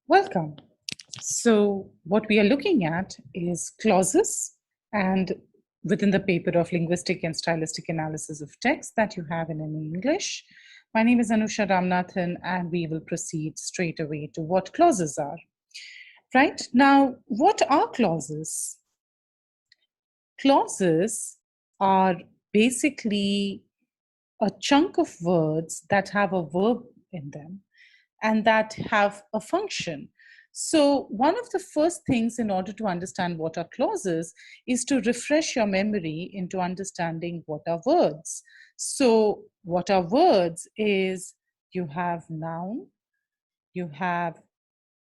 Welcome. So, what we are looking at is clauses, and within the paper of linguistic and stylistic analysis of text that you have in English. My name is Anusha Ramnathan, and we will proceed straight away to what clauses are. Right now, what are clauses? Clauses are basically a chunk of words that have a verb in them and that have a function. So, one of the first things in order to understand what are clauses is to refresh your memory into understanding what are words. So, what are words is you have noun, you have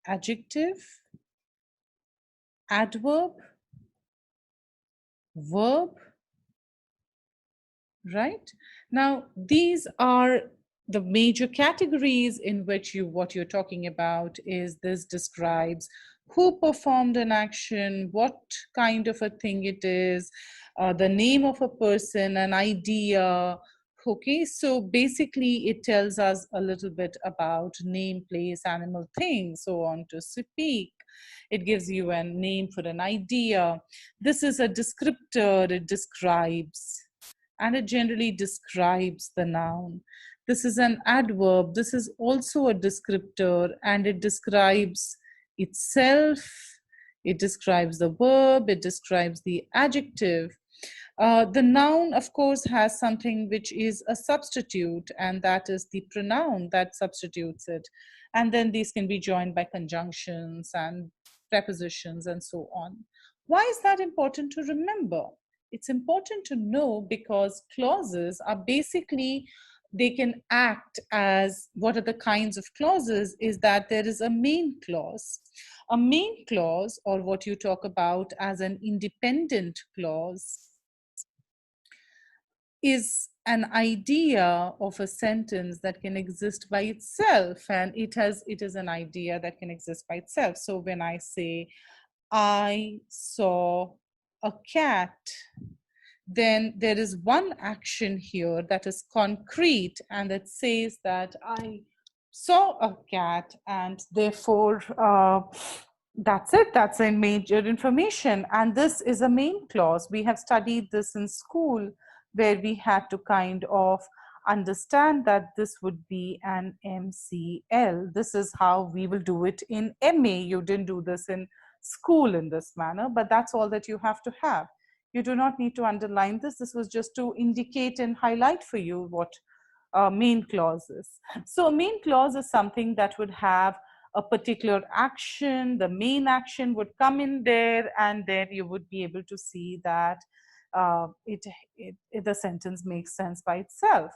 adjective, adverb, verb, right? Now, these are the major categories in which what you're talking about is this describes who performed an action, what kind of a thing it is, the name of a person, an idea. Okay, so basically it tells us a little bit about name, place, animal, thing, so on to speak. It gives you a name for an idea. This is a descriptor, it describes, and it generally describes the noun. This is an adverb. This is also a descriptor, and it describes itself. It describes the verb. It describes the adjective. The noun, of course, has something which is a substitute, and that is the pronoun that substitutes it. And then these can be joined by conjunctions and prepositions and so on. Why is that important to remember? It's important to know because clauses are basically, they can act as, what are the kinds of clauses is that there is a main clause. A main clause, or what you talk about as an independent clause, is an idea of a sentence that can exist by itself, and it is an idea that can exist by itself. So when I say I saw a cat, then there is one action here that is concrete and that says that I saw a cat, and therefore that's it. That's a major information. And this is a main clause. We have studied this in school where we had to kind of understand that this would be an MCL. This is how we will do it in MA. You didn't do this in school in this manner, but that's all that you have to have. You do not need to underline this. This was just to indicate and highlight for you what main clause is. So a main clause is something that would have a particular action. The main action would come in there, and then you would be able to see that the sentence makes sense by itself.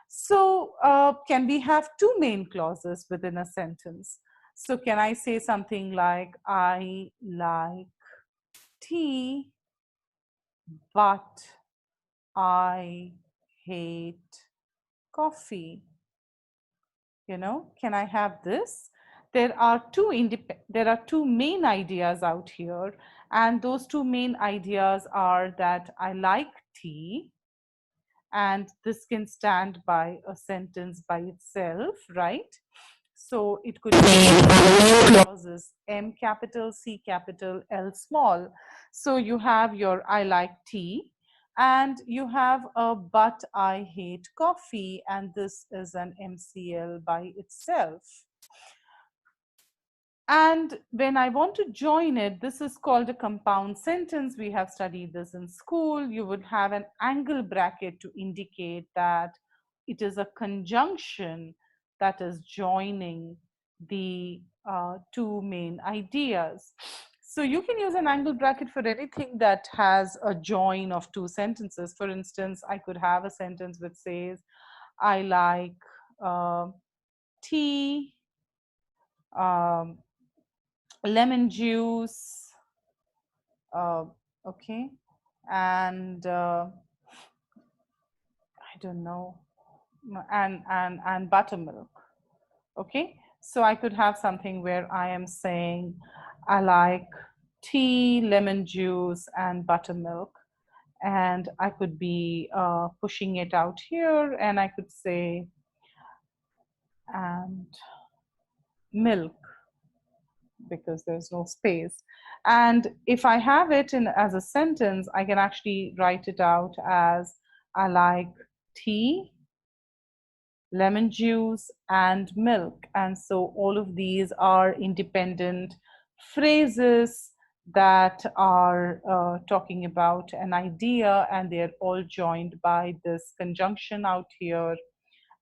So can we have two main clauses within a sentence? So can I say something like, I like tea, but I hate coffee? You know, can I have this? There are two main ideas out here, and those two main ideas are that I like tea, and this can stand by a sentence by itself, right? So it could be clauses M capital, C capital, L small. So you have your I like tea, and you have a but I hate coffee, and this is an MCL by itself. And when I want to join it, this is called a compound sentence. We have studied this in school. You would have an angle bracket to indicate that it is a conjunction that is joining the two main ideas. So you can use an angle bracket for anything that has a join of two sentences. For instance, I could have a sentence which says, I like tea, lemon juice, okay, and I don't know, and buttermilk. Okay, so I could have something where I am saying I like tea, lemon juice, and buttermilk, and I could be pushing it out here, and I could say and milk. because there's no space. And if I have it in as a sentence, I can actually write it out as I like tea, lemon juice, and milk. And so all of these are independent phrases that are talking about an idea, and they're all joined by this conjunction out here.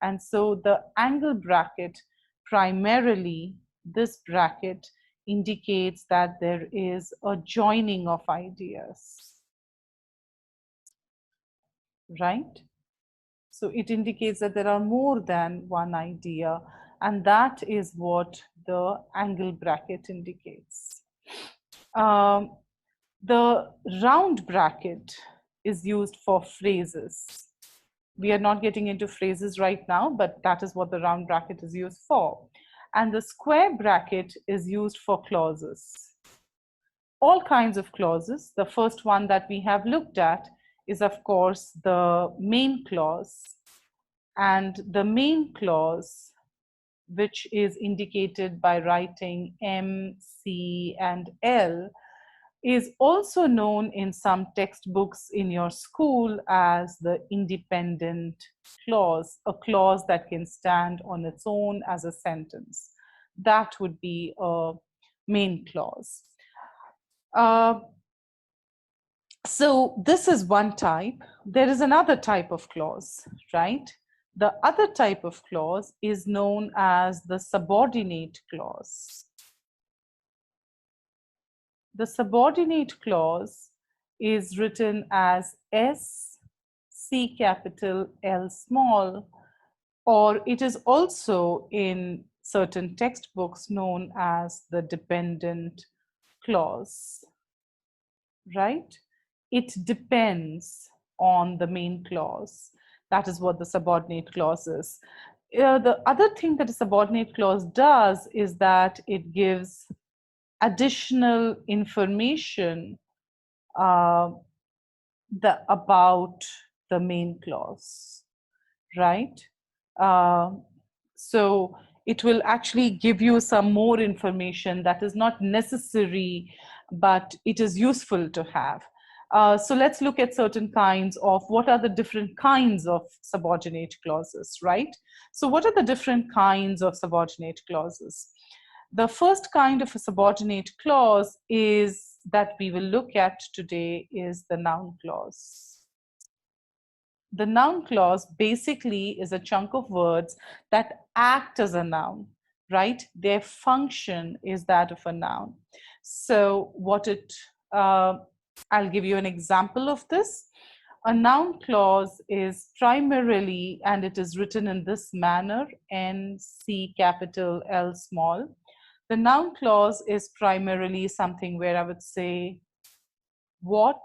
And so the angle bracket, primarily this bracket, indicates that there is a joining of ideas, right? So it indicates that there are more than one idea, and that is what the angle bracket indicates. The round bracket is used for phrases. We are not getting into phrases right now, but that is what the round bracket is used for. And the square bracket is used for clauses. All kinds of clauses. The first one that we have looked at is, of course, the main clause. And the main clause, which is indicated by writing M, C, and L, is also known in some textbooks in your school as the independent clause, a clause that can stand on its own as a sentence. That would be a main clause. So this is one type. There is another type of clause, right? The other type of clause is known as the subordinate clause. The subordinate clause is written as S, C capital, L small, or it is also in certain textbooks known as the dependent clause, right? It depends on the main clause. That is what the subordinate clause is. The other thing that a subordinate clause does is that it gives additional information about the main clause, right? So it will actually give you some more information that is not necessary, but it is useful to have. So let's look at certain kinds of what are the different kinds of subordinate clauses, right? So what are the different kinds of subordinate clauses? The first kind of a subordinate clause is that we will look at today is the noun clause. The noun clause basically is a chunk of words that act as a noun, right? Their function is that of a noun. So I'll give you an example of this. A noun clause is primarily, and it is written in this manner, N, C capital, L small. The noun clause is primarily something where I would say, what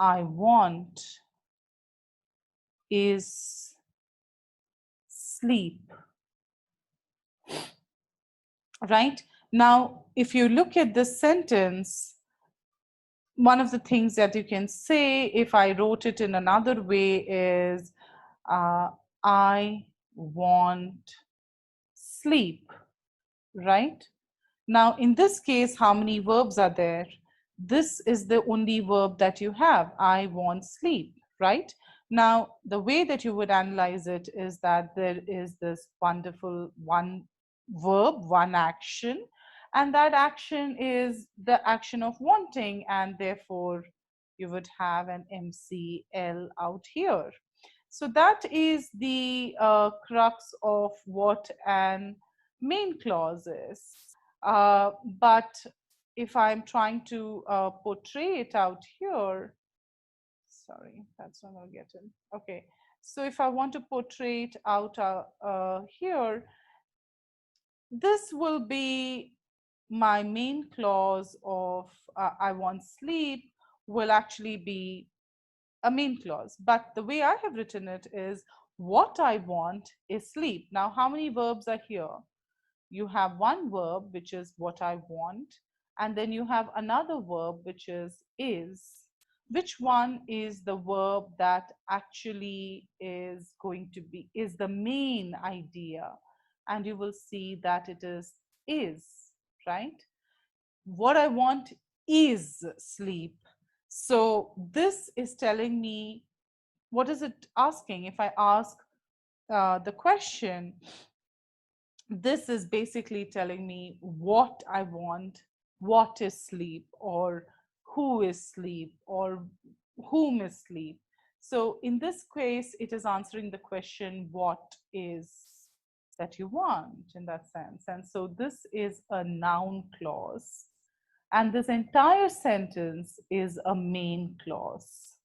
I want is sleep, right? Now, if you look at this sentence, one of the things that you can say, if I wrote it in another way, is I want sleep, right? Now, in this case, how many verbs are there? This is the only verb that you have, I want sleep, right? Now, the way that you would analyze it is that there is this wonderful one verb, one action, and that action is the action of wanting, and therefore you would have an MCL out here. So that is the crux of what an main clause is. But if I'm trying to portray it out here, sorry, that's not going to get in. Okay, so if I want to portray it out here, this will be my main clause of I want sleep will actually be a main clause. But the way I have written it is what I want is sleep. Now, how many verbs are here? You have one verb, which is what I want, and then you have another verb, which is. Which one is the verb that actually is going to be, is the main idea? And you will see that it is, right? What I want is sleep. So this is telling me, what is it asking? If I ask the question, this is basically telling me what I want, what is sleep, or who is sleep, or whom is sleep. So in this case, it is answering the question, what is that you want, in that sense. And so this is a noun clause. And this entire sentence is a main clause.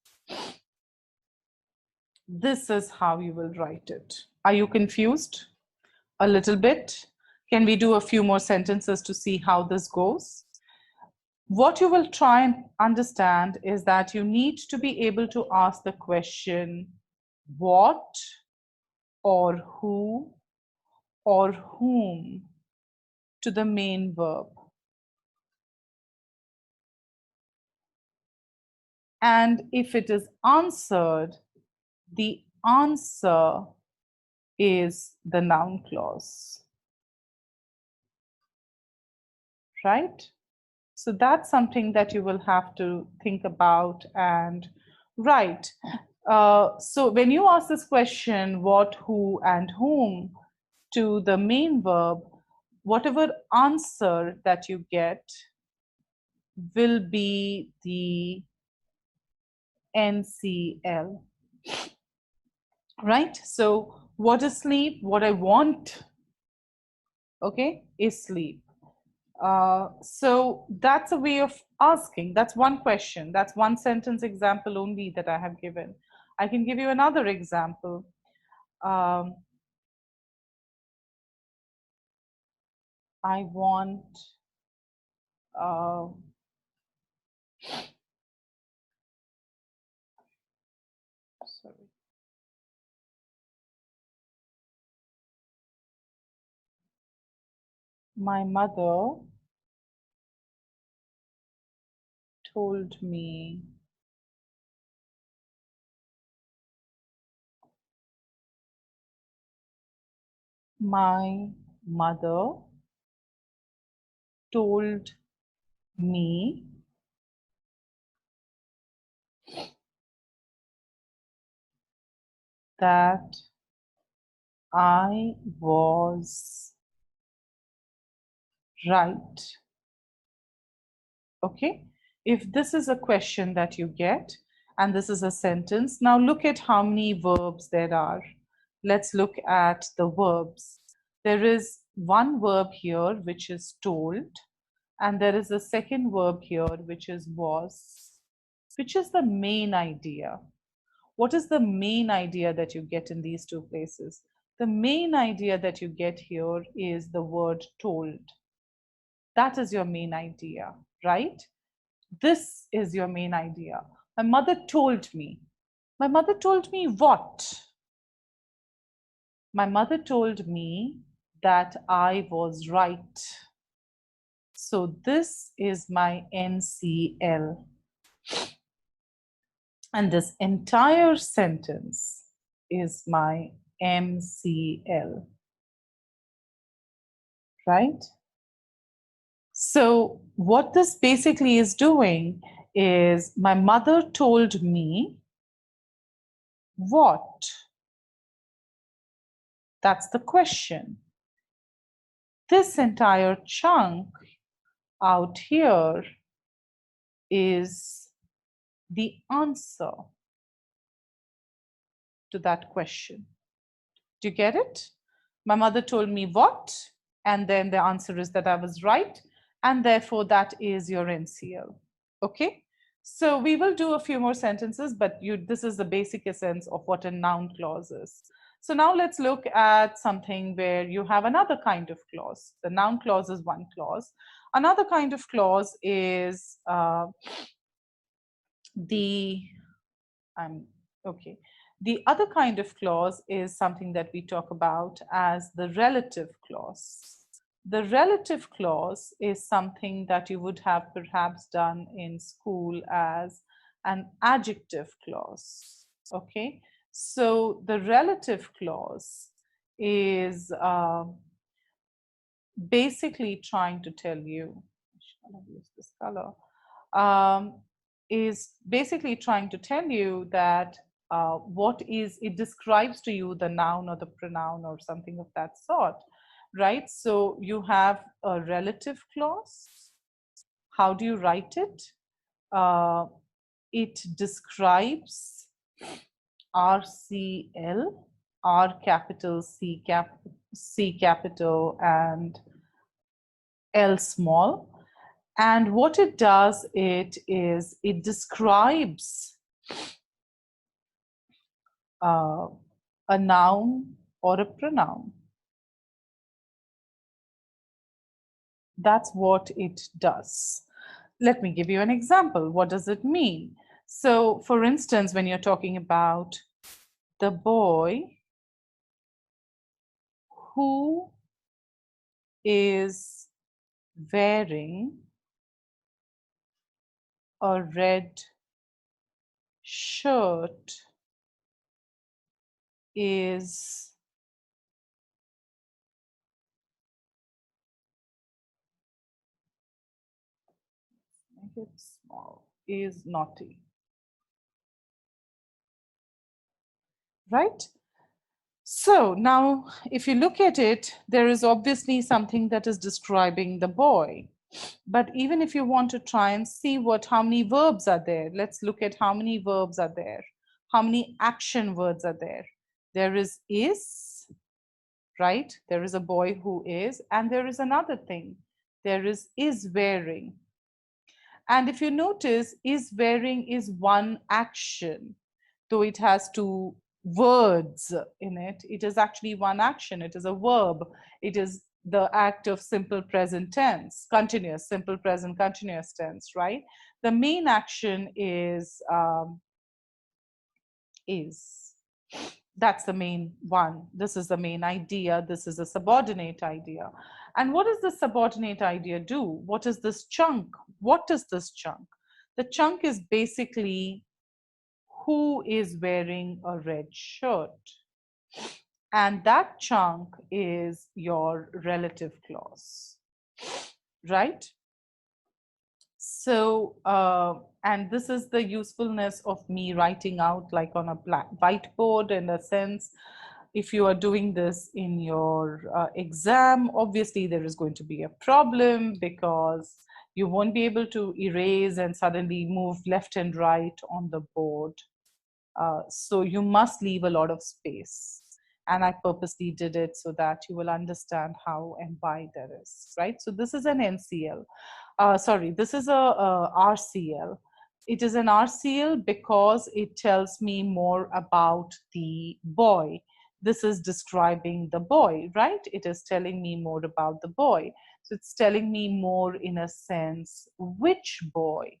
This is how you will write it. Are you confused a little bit? Can we do a few more sentences to see how this goes? What you will try and understand is that you need to be able to ask the question, what, or who, or whom, to the main verb. And if it is answered, the answer is the noun clause, right? So that's something that you will have to think about and write. So when you ask this question, what, who, and whom, to the main verb, whatever answer that you get will be the NCL, right? So what is sleep? What I want, okay, is sleep. So that's a way of asking. That's one question. That's one sentence example only that I have given. I can give you another example. I want sorry. My mother told me my mother told me that I was right. Okay, if this is a question that you get and this is a sentence, now look at how many verbs there are. Let's look at the verbs. There is one verb here which is told, and there is a second verb here which is was. Which is the main idea? What is the main idea that you get in these two places? The main idea that you get here is the word told. That is your main idea, right? This is your main idea. My mother told me. My mother told me what? My mother told me that I was right. So this is my NCL. And this entire sentence is my MCL, right? So what this basically is doing is my mother told me what? That's the question. This entire chunk out here is the answer to that question. Do you get it? My mother told me what, and then the answer is that I was right, and therefore that is your NCL. Okay? So we will do a few more sentences, but this is the basic essence of what a noun clause is. So now let's look at something where you have another kind of clause. The noun clause is one clause. Another kind of clause is the other kind of clause is something that we talk about as the relative clause. The relative clause is something that you would have perhaps done in school as an adjective clause. Okay, so the relative clause is basically trying to tell you, I should use this color, um, is basically trying to tell you that it describes to you the noun or the pronoun or something of that sort, right? So you have a relative clause. How do you write it? Uh, it describes RCL, R capital, C capital, and L small. And what it does, it describes a noun or a pronoun. That's what it does. Let me give you an example. What does it mean? So, for instance, when you're talking about the boy who is wearing a red shirt is make it small, is naughty, right? So now, if you look at it, there is obviously something that is describing the boy. But even if you want to try and see how many verbs are there, let's look at how many verbs are there. How many action words are there? There is, right? There is a boy who is, and there is another thing. There is wearing. And if you notice, is wearing is one action, though it has two words in it. It is actually one action. It is a verb. It is the act of simple present tense, continuous, simple present continuous tense, right? The main action is. That's the main one. This is the main idea. This is a subordinate idea. And what does the subordinate idea do? What is this chunk? What is this chunk? The chunk is basically who is wearing a red shirt. And that chunk is your relative clause, right? So, and this is the usefulness of me writing out like on a black whiteboard in a sense. If you are doing this in your exam, obviously there is going to be a problem because you won't be able to erase and suddenly move left and right on the board. So you must leave a lot of space. And I purposely did it so that you will understand how and why there is, right? So this is an NCL. Sorry, this is a RCL. It is an RCL because it tells me more about the boy. This is describing the boy, right? It is telling me more about the boy. So it's telling me more in a sense, which boy?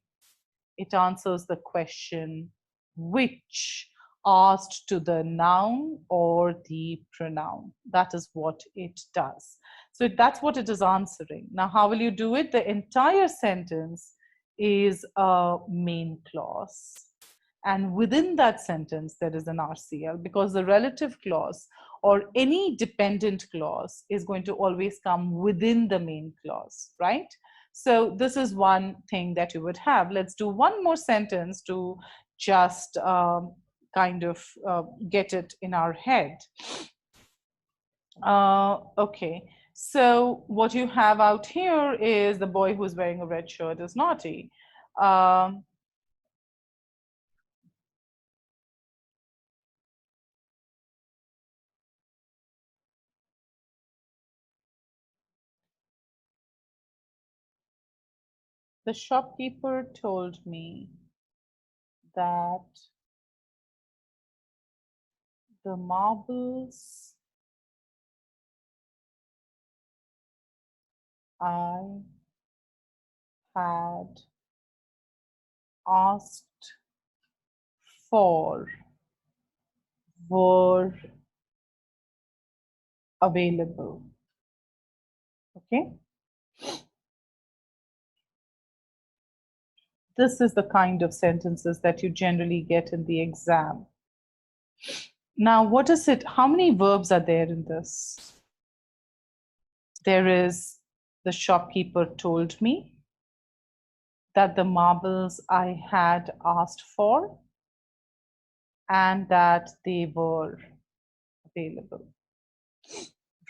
It answers the question, which, asked to the noun or the pronoun. That is what it does. So that's what it is answering. Now, how will you do it? The entire sentence is a main clause. And within that sentence, there is an RCL because the relative clause or any dependent clause is going to always come within the main clause, right? So this is one thing that you would have. Let's do one more sentence to just kind of get it in our head. Okay, so what you have out here is the boy who's wearing a red shirt is naughty. The shopkeeper told me that the marbles I had asked for were available. Okay. This is the kind of sentences that you generally get in the exam. Now, what is it? How many verbs are there in this? There is the shopkeeper told me that the marbles I had asked for and that they were available.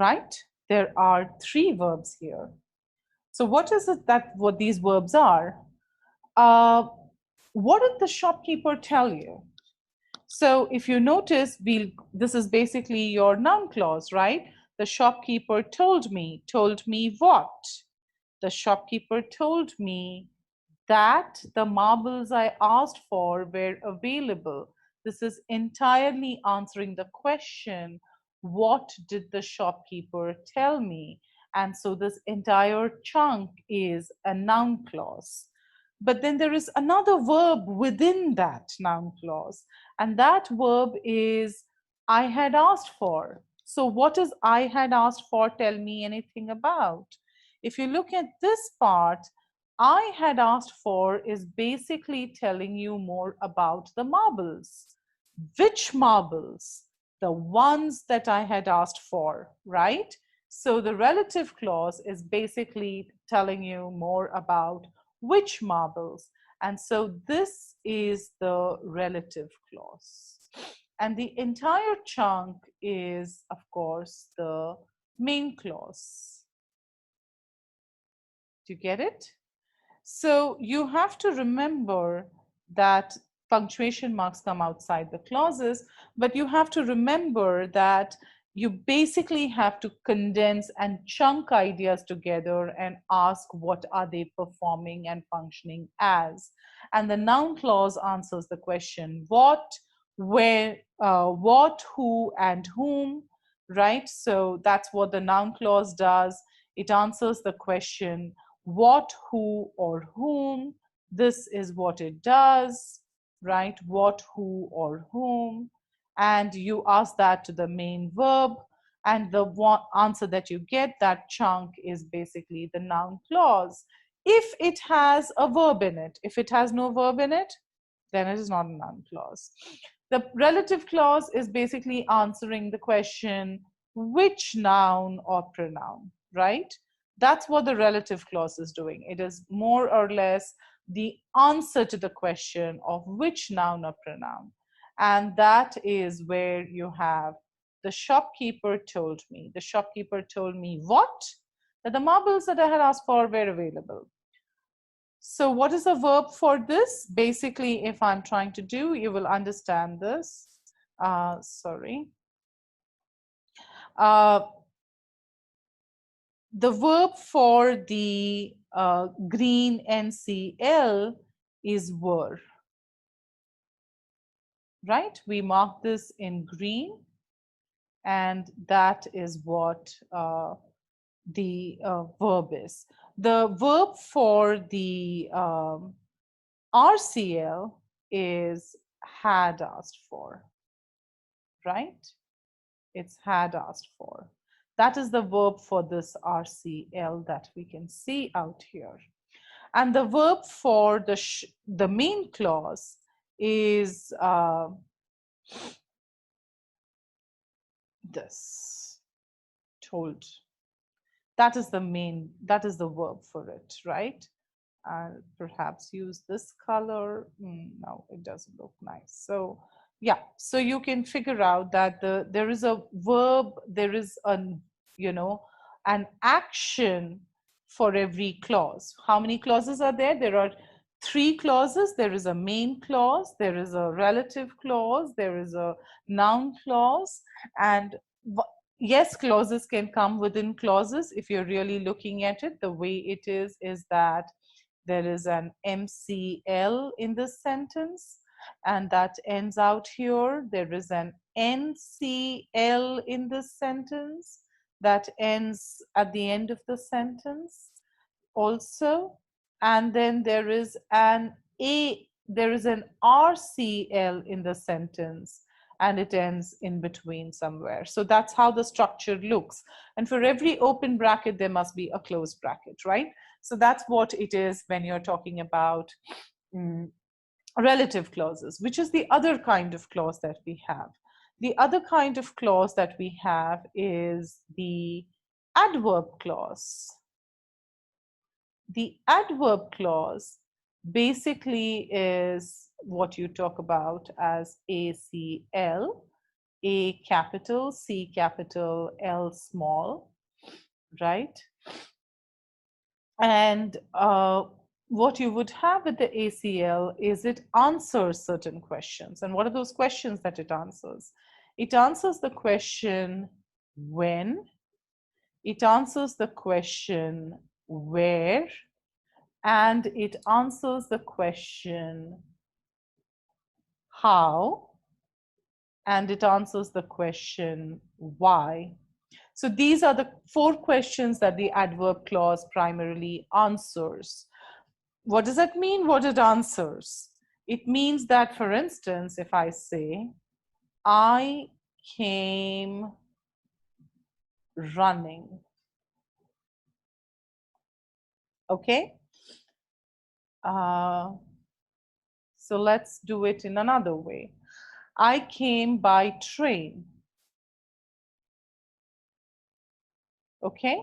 Right? There are three verbs here. So what is it that what these verbs are? What did the shopkeeper tell you? So if you notice, this is basically your noun clause, right? The shopkeeper told me. Told me what? The shopkeeper told me that the marbles I asked for were available. This is entirely answering the question, what did the shopkeeper tell me? And so this entire chunk is a noun clause. But then there is another verb within that noun clause, and that verb is I had asked for. So what does I had asked for tell me anything about? If you look at this part, I had asked for is basically telling you more about the marbles. Which marbles? The ones that I had asked for, right? So the relative clause is basically telling you more about which marbles. And so this is the relative clause. And the entire chunk is, of course, the main clause. Do you get it? So you have to remember that punctuation marks come outside the clauses, but you have to remember that you basically have to condense and chunk ideas together and ask what are they performing and functioning as. And the noun clause answers the question what, where, what, who, and whom, right? So that's what the noun clause does. It answers the question what, who, or whom. This is what it does, right? What, who, or whom. And you ask that to the main verb, and the answer that you get, that chunk, is basically the noun clause. If it has a verb in it, if it has no verb in it, then it is not a noun clause. The relative clause is basically answering the question, which noun or pronoun, right? That's what the relative clause is doing. It is more or less the answer to the question of which noun or pronoun. And that is where you have the shopkeeper told me. The shopkeeper told me what? That the marbles that I had asked for were available. So what is the verb for this? Basically, if I'm trying to do, you will understand this. Sorry. The verb for the green NCL is were, right? We mark this in green, and that is what the verb is. The verb for the RCL is had asked for, right? It's had asked for. That is the verb for this RCL that we can see out here. And the verb for the main clause is this, told. That is the verb for it, right? I'll perhaps use this color. No, it doesn't look nice. So yeah, so you can figure out that there is a verb, there is an action for every clause. How many clauses are there? There are three clauses. There is a main clause, there is a relative clause, there is a noun clause, and yes, clauses can come within clauses. If you're really looking at it, the way it is that there is an MCL in this sentence, and that ends out here. There is an NCL in this sentence that ends at the end of the sentence also. And then there is an RCL in the sentence, and it ends in between somewhere. So that's how the structure looks. And for every open bracket, there must be a closed bracket, right? So that's what it is when you're talking about relative clauses, which is the other kind of clause that we have. The other kind of clause that we have is the adverb clause. The adverb clause basically is what you talk about as ACL, A capital, C capital, L small, right? And what you would have with the ACL is it answers certain questions. And what are those questions that it answers? It answers the question when, it answers the question where, and it answers the question how, and it answers the question why. So these are the 4 questions that the adverb clause primarily answers. What does that mean, what it answers? It means that, for instance, if I say, I came running, okay? So let's do it in another way. I came by train. Okay.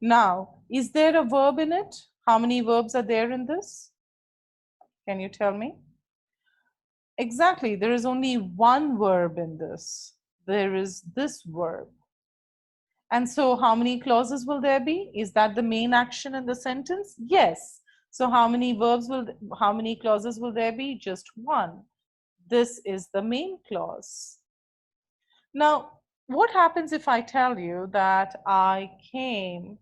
Now, is there a verb in it? How many verbs are there in this? Can you tell me? Exactly. There is only one verb in this. There is this verb. And so how many clauses will there be? Is that the main action in the sentence? Yes. So how many clauses will there be? Just one. This is the main clause. Now, what happens if I tell you that I came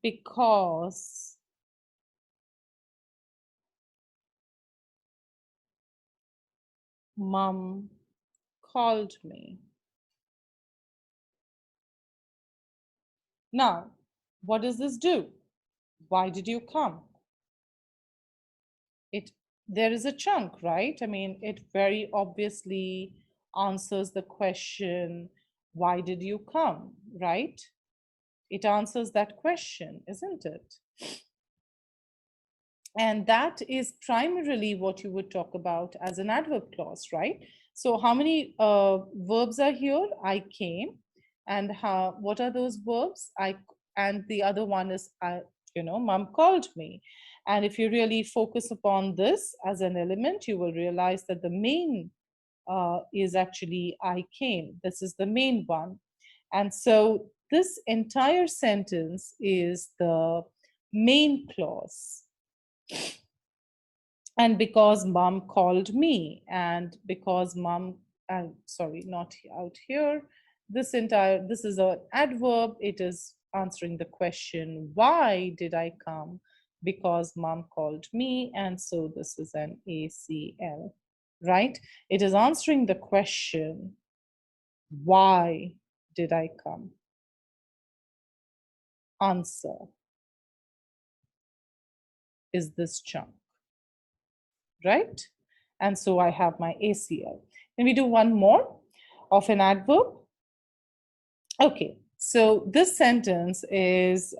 because Mom called me. Now, what does this do? Why did you come? There is a chunk, right? I mean, it very obviously answers the question, why did you come, right? It answers that question, isn't it? And that is primarily what you would talk about as an adverb clause, right? So how many verbs are here? I came. And what are those verbs? And the other one is, Mom called me. And if you really focus upon this as an element, you will realize that the main is actually I came. This is the main one. And so this entire sentence is the main clause. And because Mom called me, and because Mom, sorry, not out here, this is an adverb. It is answering the question, why did I come? Because Mom called me. And so this is an ACL, right? It is answering the question, why did I come? Answer is this chunk, right? And so I have my ACL. Then we do one more of an adverb. Okay, so this sentence is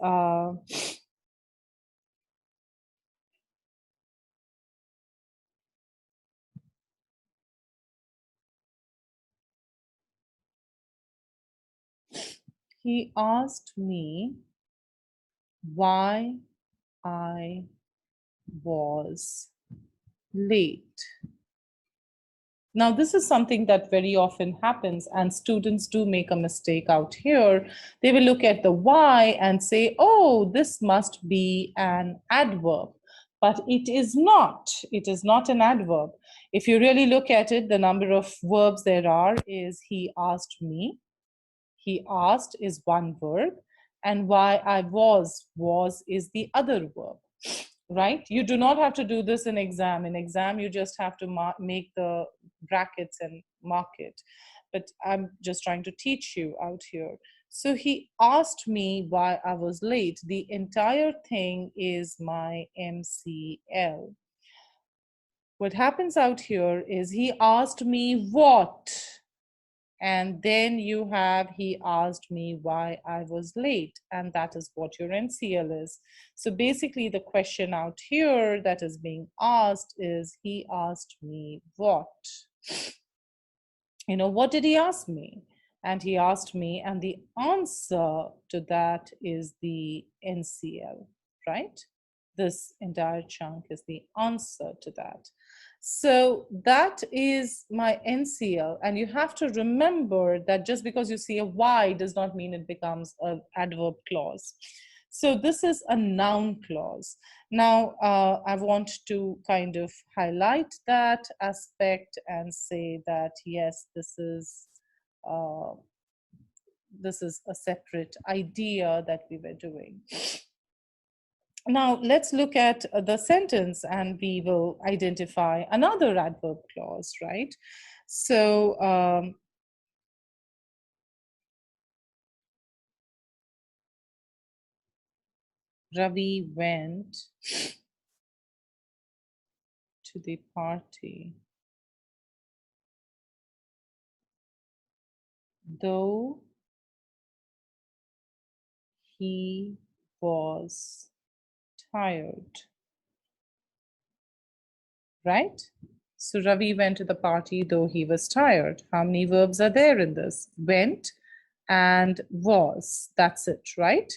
he asked me why I was late. Now, this is something that very often happens, and students do make a mistake out here. They will look at the why and say, oh, this must be an adverb. But it is not. It is not an adverb. If you really look at it, the number of verbs there are is he asked me. He asked is one verb, and why I was is the other verb. Right? You do not have to do this in exam. In exam, you just have to make the brackets and mark it. But I'm just trying to teach you out here. So he asked me why I was late. The entire thing is my MCL. What happens out here is he asked me what, And then you have, he asked me why I was late, and that is what your NCL is. So basically the question out here that is being asked is, he asked me what? What did he ask me? And he asked me, and the answer to that is the NCL, right? This entire chunk is the answer to that. So that is my NCL. And you have to remember that just because you see a Y does not mean it becomes an adverb clause. So this is a noun clause. Now, I want to kind of highlight that aspect and say that, yes, uh, this is a separate idea that we were doing. Now, let's look at the sentence and we will identify another adverb clause, right? So, Ravi went to the party, though he was tired, right? So Ravi went to the party though he was tired. How many verbs are there in this? Went and was. That's it, right?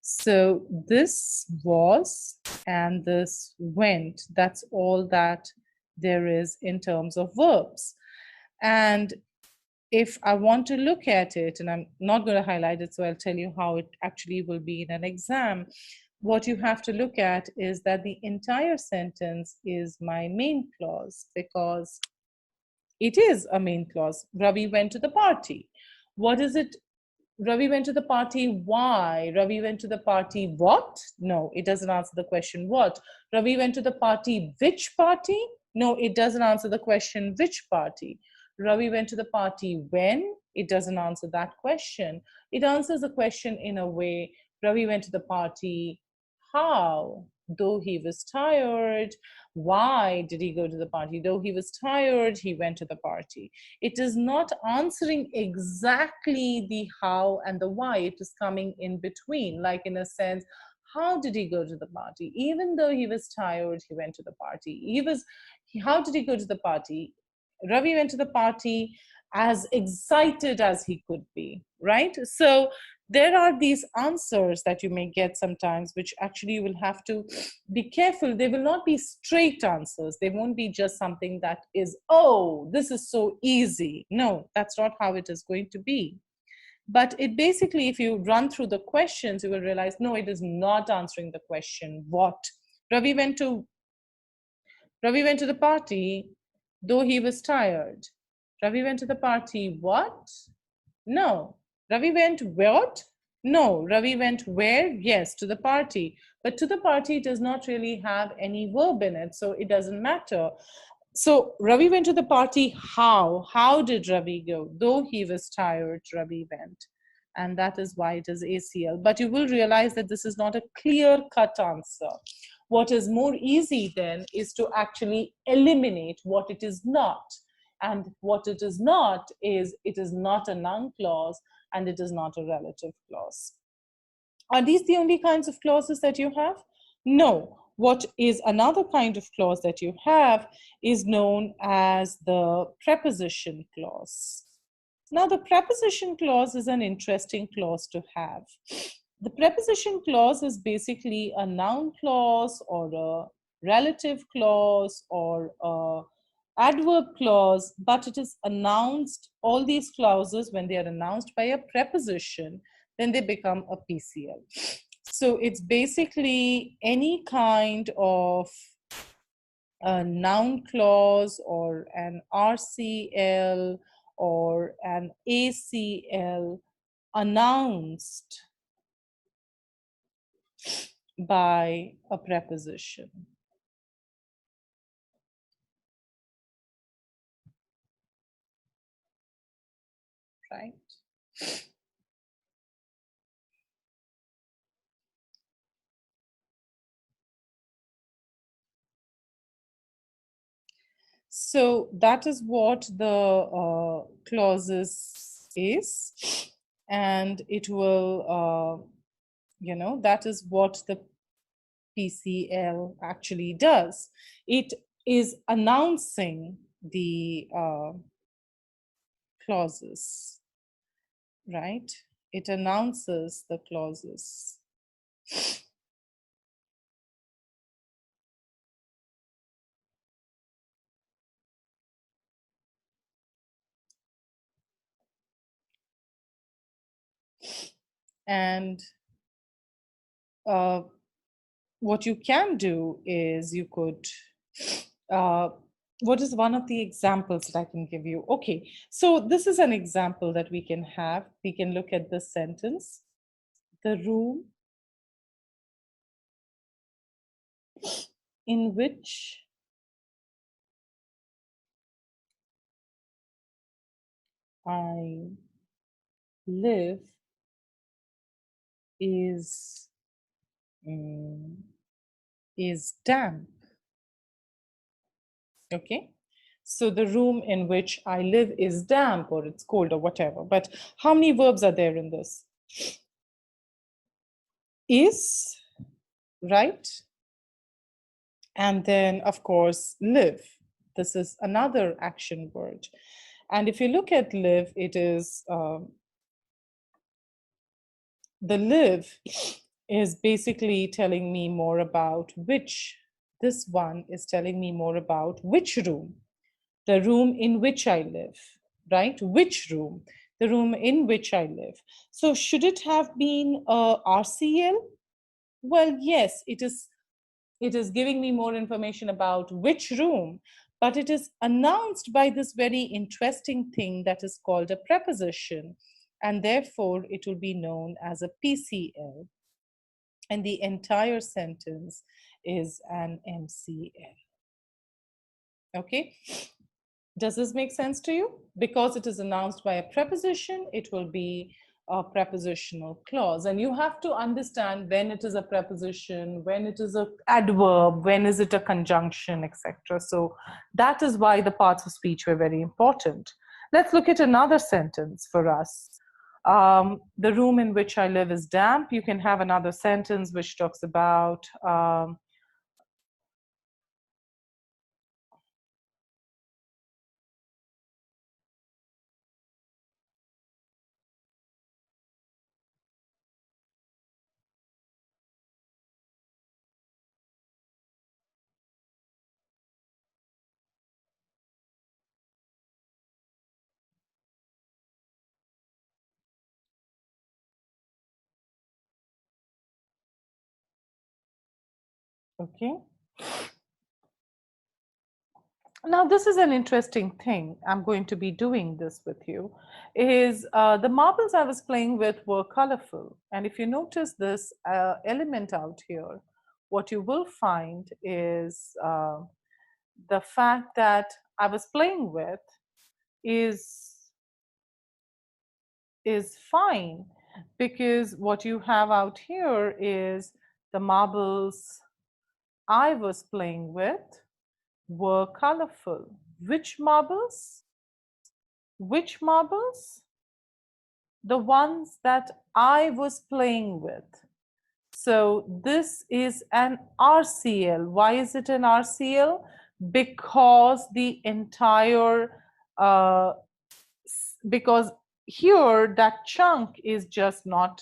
So this was and this went. That's all that there is in terms of verbs. And if I want to look at it, and I'm not going to highlight it, so I'll tell you how it actually will be in an exam. What you have to look at is that the entire sentence is my main clause, because it is a main clause. Ravi went to the party. What is it? Ravi went to the party. Why? Ravi went to the party. What? No, it doesn't answer the question what. Ravi went to the party. Which party? No, it doesn't answer the question which party. Ravi went to the party when? It doesn't answer that question. It answers the question in a way. Ravi went to the party. How? Though he was tired. Why did he go to the party? Though he was tired, he went to the party. It is not answering exactly the how and the why. It is coming in between, like in a sense, how did he go to the party? Even though he was tired, he went to the party. How did he go to the party? Ravi went to the party as excited as he could be, right? So there are these answers that you may get sometimes, which actually you will have to be careful. They will not be straight answers. They won't be just something that is, oh, this is so easy. No, that's not how it is going to be. But it basically, if you run through the questions, you will realize, no, it is not answering the question, what? Ravi went to Ravi went to the party, though he was tired. Ravi went to the party, what? No. Ravi went what? No. Ravi went where? Yes, to the party. But to the party does not really have any verb in it, so it doesn't matter. So Ravi went to the party. How? How did Ravi go? Though he was tired, Ravi went. And that is why it is ACL. But you will realize that this is not a clear cut answer. What is more easy then is to actually eliminate what it is not. And what it is not is, it is not a noun clause and it is not a relative clause. Are these the only kinds of clauses that you have? No. What is another kind of clause that you have is known as the preposition clause. Now, the preposition clause is an interesting clause to have. The preposition clause is basically a noun clause or a relative clause or a adverb clause, but it is announced, all these clauses, when they are announced by a preposition, then they become a PCL. So it's basically any kind of a noun clause or an RCL or an ACL announced by a preposition, right? So that is what the clauses is, and it will, that is what the PCL actually does. It is announcing the clauses, right? It announces the clauses. And uh, what you can do is you could, uh, what is one of the examples that I can give you? Okay, so this is an example that we can have. We can look at this sentence. The room in which I live is mm, is damp. Okay, so the room in which I live is damp, or it's cold, or whatever. But how many verbs are there in this? Is, right? And then, of course, live. This is another action word. And if you look at live, it is the live is basically telling me more about which. This one is telling me more about which room, the room in which I live, right? Which room, the room in which I live. So should it have been RCL? Well, yes, it is giving me more information about which room, but it is announced by this very interesting thing that is called a preposition, and therefore it will be known as a PCL, and the entire sentence is an MCL. Okay, does this make sense to you? Because it is announced by a preposition, it will be a prepositional clause. And you have to understand when it is a preposition, when it is an adverb, when is it a conjunction, etc. So that is why the parts of speech were very important. Let's look at another sentence for us. The room in which I live is damp. You can have another sentence which talks about okay. Now, this is an interesting thing. I'm going to be doing this with you. Is the marbles I was playing with were colorful. And if you notice this element out here, what you will find is the fact that I was playing with is is fine, because what you have out here is the marbles I was playing with were colorful. Which marbles? Which marbles? The ones that I was playing with. So this is an RCL. Why is it an RCL? Because the entire, because here that chunk is just not,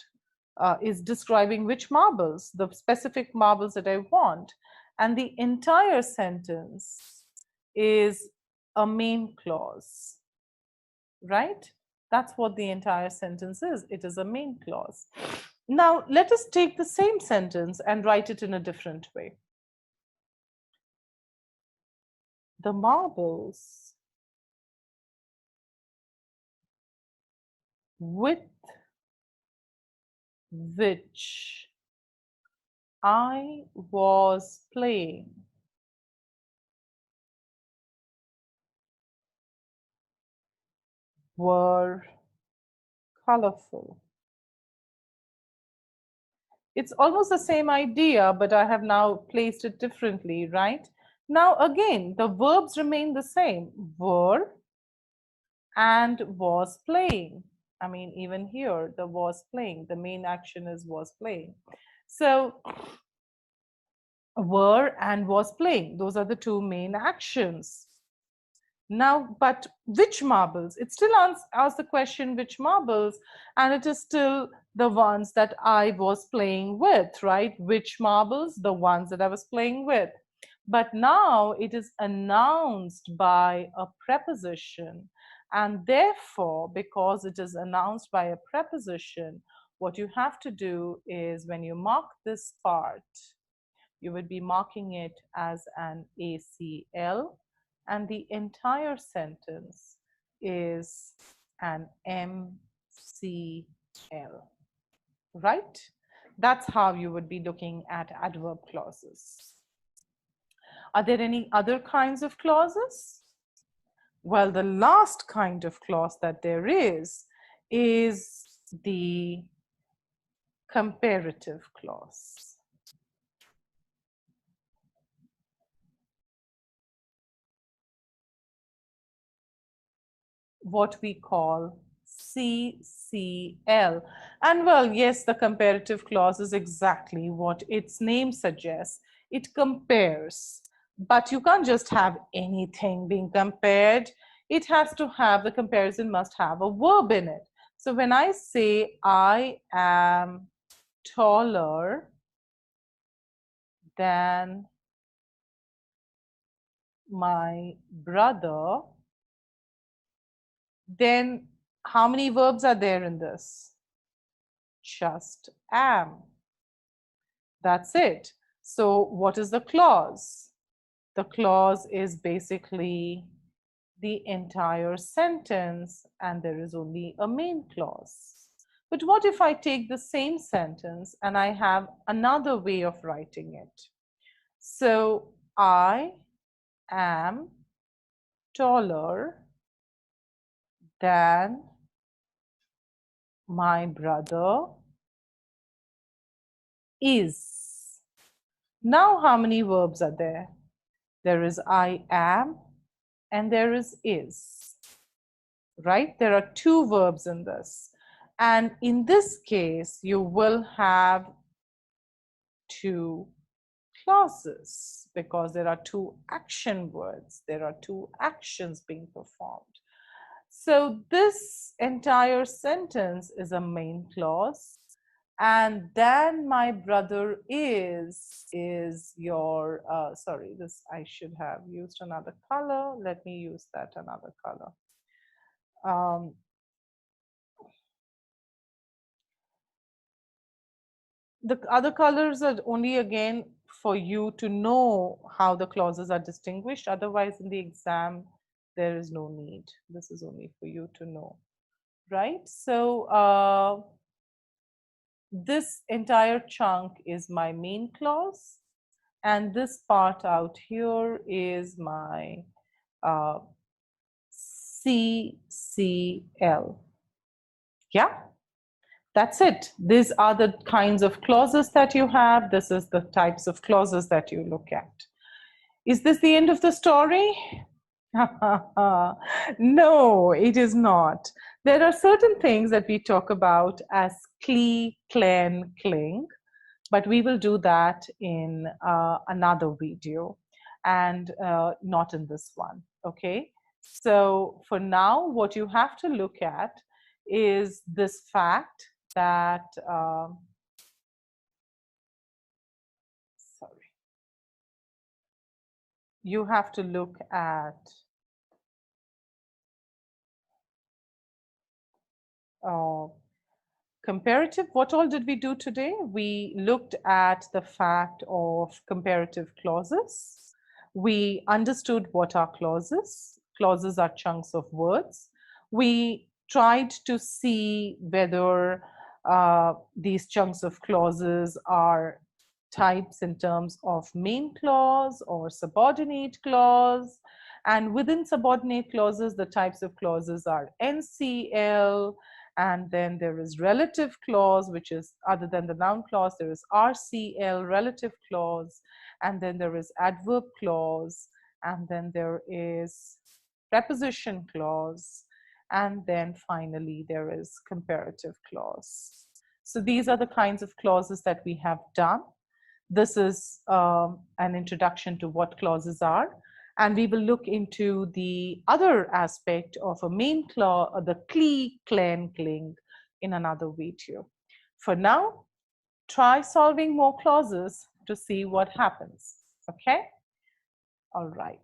is describing which marbles, the specific marbles that I want. And the entire sentence is a main clause, right? That's what the entire sentence is. It is a main clause. Now, let us take the same sentence and write it in a different way. The marbles with which I was playing were colorful. It's almost the same idea, but I have now placed it differently, right? Now again, the verbs remain the same. Were and was playing. I mean, even here, the was playing. The main action is was playing. So were and was playing. Those are the two main actions. Now, but which marbles? It still asks the question, which marbles? And it is still the ones that I was playing with, right? Which marbles? The ones that I was playing with. But now it is announced by a preposition. And therefore, because it is announced by a preposition, what you have to do is when you mark this part, you would be marking it as an ACL, and the entire sentence is an MCL, right? That's how you would be looking at adverb clauses. Are there any other kinds of clauses? Well, the last kind of clause that there is the comparative clause. What we call CCL. And well, yes, the comparative clause is exactly what its name suggests. It compares, but you can't just have anything being compared. It has to have, the comparison must have a verb in it. So when I say I am taller than my brother, then how many verbs are there in this? Just am. That's it. So what is the clause? The clause is basically the entire sentence, and there is only a main clause. But what if I take the same sentence and I have another way of writing it? So I am taller than my brother is. Now, how many verbs are there? There is I am and there is, right? There are two verbs in this. And in this case, you will have two clauses because there are two action words. There are two actions being performed. So this entire sentence is a main clause. And then my brother is your, sorry, this I should have used another color. Let me use that another color. The other colors are only again for you to know how the clauses are distinguished. Otherwise, in the exam, there is no need. This is only for you to know, right? So this entire chunk is my main clause, and this part out here is my CCL. Yeah, that's it. These are the kinds of clauses that you have. This is the types of clauses that you look at. Is this the end of the story? No, it is not. There are certain things that we talk about as cli, clen, cling, but we will do that in another video and not in this one, okay? So for now, what you have to look at is this fact that, sorry, you have to look at comparative. What all did we do today? We looked at the fact of comparative clauses. We understood what are clauses. Clauses are chunks of words. We tried to see whether these chunks of clauses are types in terms of main clause or subordinate clause. And within subordinate clauses, the types of clauses are NCL, and then there is relative clause, which is other than the noun clause, there is RCL, relative clause. and then there is adverb clause, and then there is preposition clause, and then finally there is comparative clause. So these are the kinds of clauses that we have done. This is an introduction to what clauses are, and we will look into the other aspect of a main clause, the cli, clen, cling, in another video. For now, try solving more clauses to see what happens. Okay? All right.